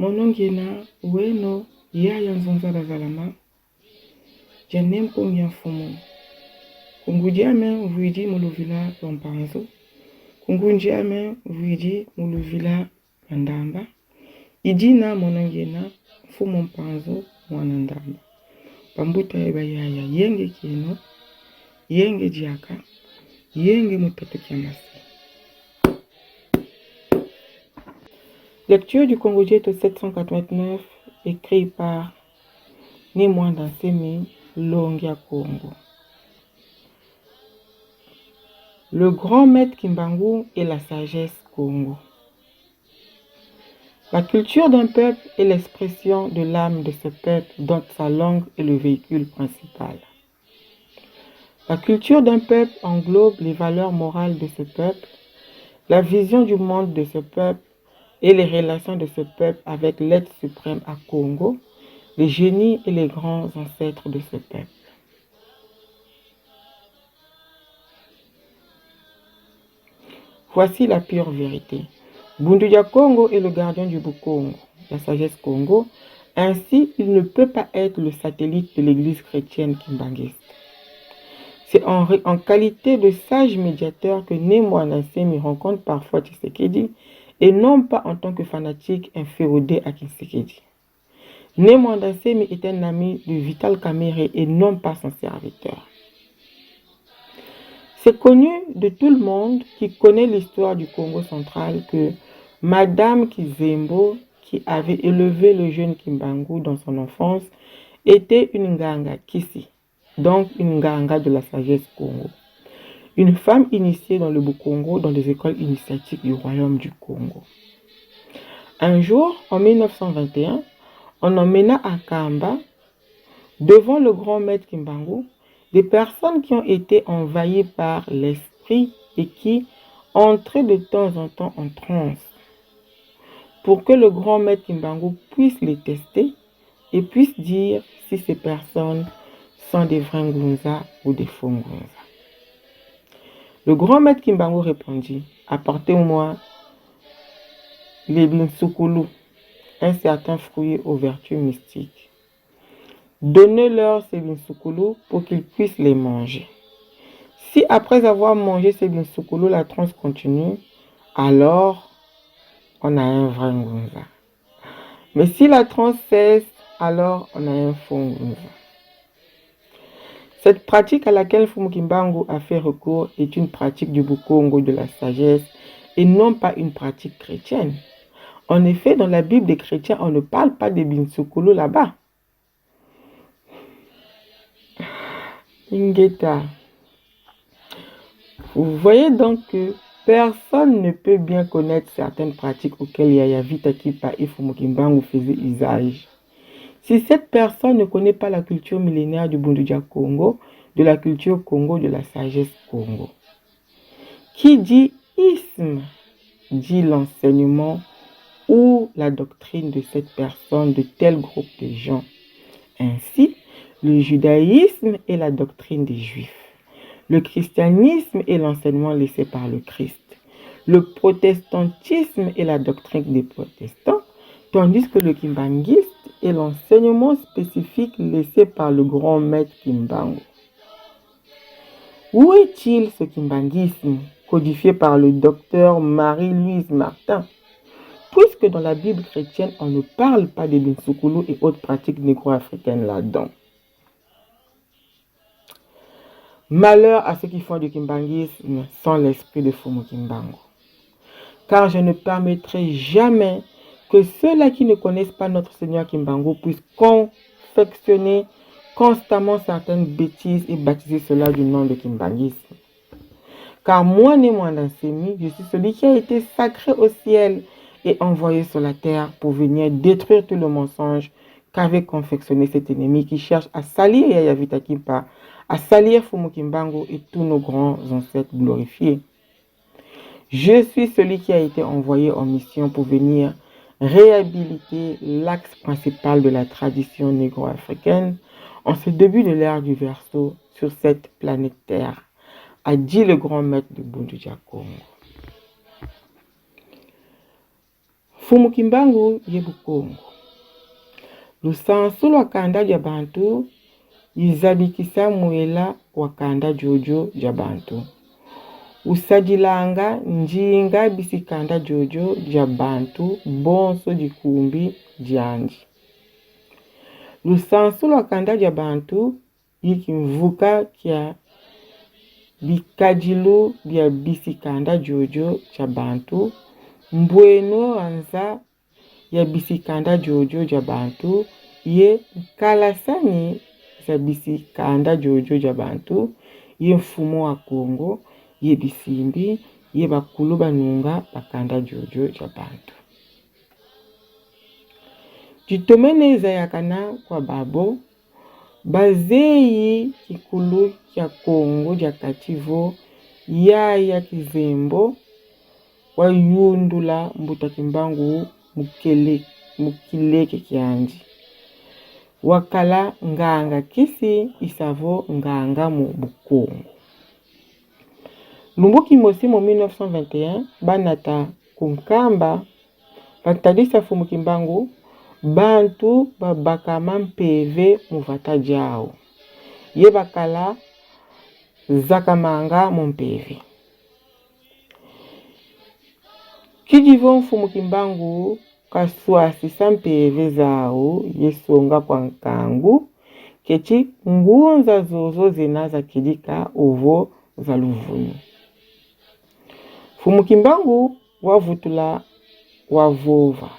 monongena weno yaya nzonzala zalama janem kongya fumu kungudiame vuidi muluvila lompanzo kungundiame vuidi muluvila mandamba idina monongena fumu mpanzo mwanandamba pambuta eba yaya yenge kino yenge diaka yenge mutato kiamasi. Lecture du Congo Dieto 789, écrit par Némoanda Semi Longia Congo. Le grand maître Kimbangu et la sagesse Congo. La culture d'un peuple est l'expression de l'âme de ce peuple dont sa langue est le véhicule principal. La culture d'un peuple englobe les valeurs morales de ce peuple, la vision du monde de ce peuple, et les relations de ce peuple avec l'être suprême à Congo, les génies et les grands ancêtres de ce peuple. Voici la pure vérité. Bunduya Congo est le gardien du Bukongo, la sagesse Congo. Ainsi, il ne peut pas être le satellite de l'église chrétienne kimbangiste. C'est en qualité de sage médiateur que Némoanda Semi rencontre parfois Tshisekedi, et non pas en tant que fanatique inféodé à Tshisekedi. Némoanda Semi est un ami de Vital Kamerhe et non pas son serviteur. C'est connu de tout le monde qui connaît l'histoire du Congo central que Madame Kizembo, qui avait élevé le jeune Kimbangu dans son enfance, était une Nganga Kisi, donc une Nganga de la sagesse Congo. Une femme initiée dans le Bukongo dans les écoles initiatiques du royaume du Congo. Un jour, en 1921, on emmena à Kamba, devant le grand maître Kimbangu, des personnes qui ont été envahies par l'esprit et qui entraient de temps en temps en transe, pour que le grand maître Kimbangu puisse les tester et puisse dire si ces personnes sont des vrais Ngunza ou des faux Ngunza. Le grand maître Kimbangu répondit, apportez-moi les binsukulu, un certain fruit aux vertus mystiques. Donnez-leur ces binsukulu pour qu'ils puissent les manger. Si après avoir mangé ces binsukulu, la transe continue, alors on a un vrai Ngunza. Mais si la transe cesse, alors on a un faux Ngunza. Cette pratique à laquelle Fumu Kimbangu a fait recours est une pratique du Bukongo de la sagesse et non pas une pratique chrétienne. En effet, dans la Bible des chrétiens, on ne parle pas des binsukulu là-bas. Ingeta. Vous voyez donc que personne ne peut bien connaître certaines pratiques auxquelles Yaya Vitakipa et Fumu Kimbangu faisaient usage. Si cette personne ne connaît pas la culture millénaire du Bunduya Congo, de la culture Congo, de la sagesse Congo. Qui dit isme, dit l'enseignement ou la doctrine de cette personne, de tel groupe de gens. Ainsi, le judaïsme est la doctrine des Juifs. Le christianisme est l'enseignement laissé par le Christ. Le protestantisme est la doctrine des protestants, tandis que le kimbanguiste est l'enseignement spécifique laissé par le grand maître Kimbangu. Où est-il ce kimbanguisme codifié par le docteur Marie-Louise Martin? Puisque dans la Bible chrétienne, on ne parle pas des binsukulu et autres pratiques négro-africaines là-dedans. Malheur à ceux qui font du kimbanguisme sans l'esprit de Fumu Kimbangu. Car je ne permettrai jamais que ceux-là qui ne connaissent pas notre Seigneur Kimbangu puissent confectionner constamment certaines bêtises et baptiser cela du nom de kimbanguisme. Car moi, Némoanda Semi, je suis celui qui a été sacré au ciel et envoyé sur la terre pour venir détruire tout le mensonge qu'avait confectionné cet ennemi qui cherche à salir Yaya Vitakipa, à salir Fumu Kimbangu et tous nos grands ancêtres glorifiés. Je suis celui qui a été envoyé en mission pour venir réhabiliter l'axe principal de la tradition négro-africaine en ce début de l'ère du Verseau sur cette planète Terre, a dit le grand maître de Bunduya Congo. Fumu Kimbangu ye Bukongo. Lusansu lwa kanda ja bantu izabikisa muela wa kanda jojo ja bantu. Usadilanga njinga bisi kanda jojo ja bantu bonso jikumbi janji. Lusansu lwa kanda ja bantu yikimvuka kia bikadilu bia bisi kanda jojo ja bantu. Mbweno anza ya bisi kanda jojo ja bantu ye kalasani za bisi kanda jojo ja bantu ye mfumo wa Kongo ye bisimbi ye bakulu banunga bakanda jojo ja bantu. Jitomeneza yakana kwa babo bazeyi kikulu kya Kongo ja kativo ya Kizembo wayundula Mbuta Kimbangu mukileke kianji. Wakala nganga kisi isavo nganga mu Bukongo. Lumbuki mosi mo 1921 banata kunkamba batadisa Fumu Kimbangu bantu babakama mpeve muvata jao. Ye bakala zakamanga mu mpeve. Kijivo Fumu Kimbangu kaswasi sampeve zao yesonga kwa nkangu kechi ngunza zozo zinaza kidika uvo za luvuni. Fumu Kimbangu wavutula wavova.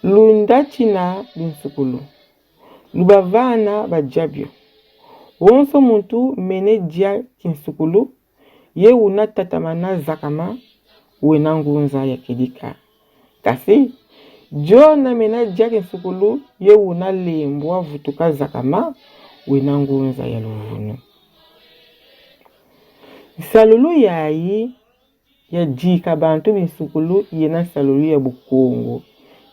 Lundachina binsukulu. Lubavana bajabyo. Wonso muntu menedja kinsukulu ye unatatamana zakama wena ngunza ya kidika. Kasi jona menedja kinsukulu ye unalembwa vutuka zakama wena ngunza ya luvunu. Salulu yayi ya jika bantu binsukulu yena salulu ya Bukongo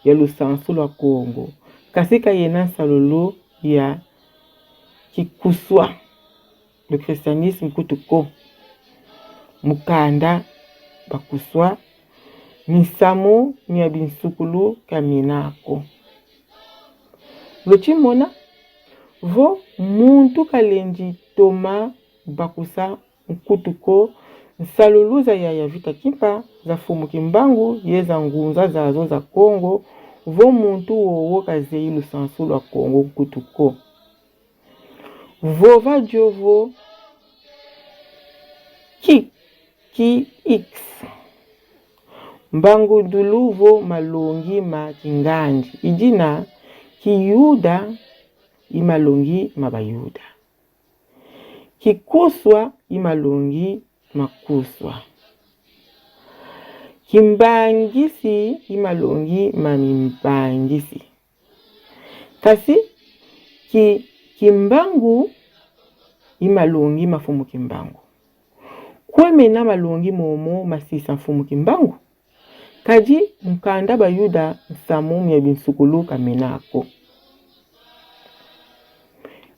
ya lusansu lwa Kongo. Kasika yena salulu ya kikuswa le christianisme kutuko mukanda bakuswa misamu nya binsukulu kaminako. Lochimona vo muntu kalenji toma bakusa mkutuko nsaluluza ya vita kimpa za Fumu Kimbangu yeza ngunza zazo za Kongo vo muntu wowo kazeyi lusansu lwa Kongo mkutuko. Vova jovo ki x mbangu duluvo malongi ma kinganji ijina kiyuda imalongi mabayuda. Kikuswa imalongi makuswa. Kimbangisi imalongi mamimbangisi. Kasi Kimbangu imalongi mafumu Kimbangu. Kwemena malongi momo masisa Fumu Kimbangu. Kaji mkanda bayuda nsamu mya binsukulu kamenako.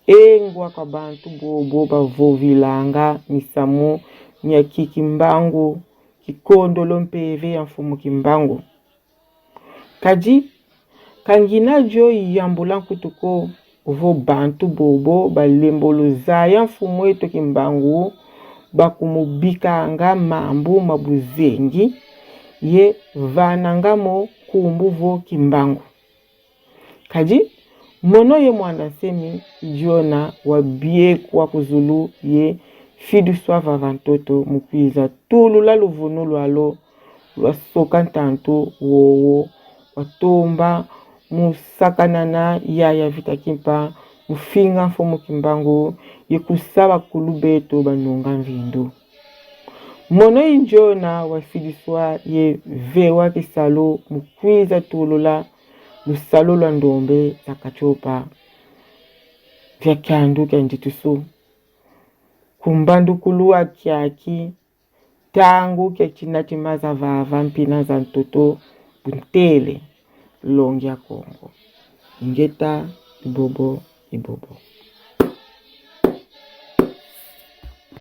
Engwa kwa bantu bobo bavovilanga misamu mya Kimbangu kikondolo mpeve ya Fumu Kimbangu. Kaji kangina jo yambula kutuko vo bantu bobo balembolo zaya Fumu eto Kimbangu bakumubikanga mambu mabuzengi ye vanangamo kumbu vo Kimbangu. Kaji mono ye mwanda semi jona wabie kwa kuzulu ye fidu swava vantoto mukwiza tulu la luvunu lwalo lwa soka ntanto wowo watomba musakanana ya vita kimpa mufinga Fumu Kimbangu ye kusaba kulubeto banunga mvindu. Mono injona wafidiswa ye vewa kisalo mukwiza tulu la lusalo lwa ndombe za kachopa vya kyandu kya njitusu. Kumbandu kuluwa kiaki tangu kya chinatimaza vava mpina za ntoto buntele longi ya Kongo. Ingeta ibobo.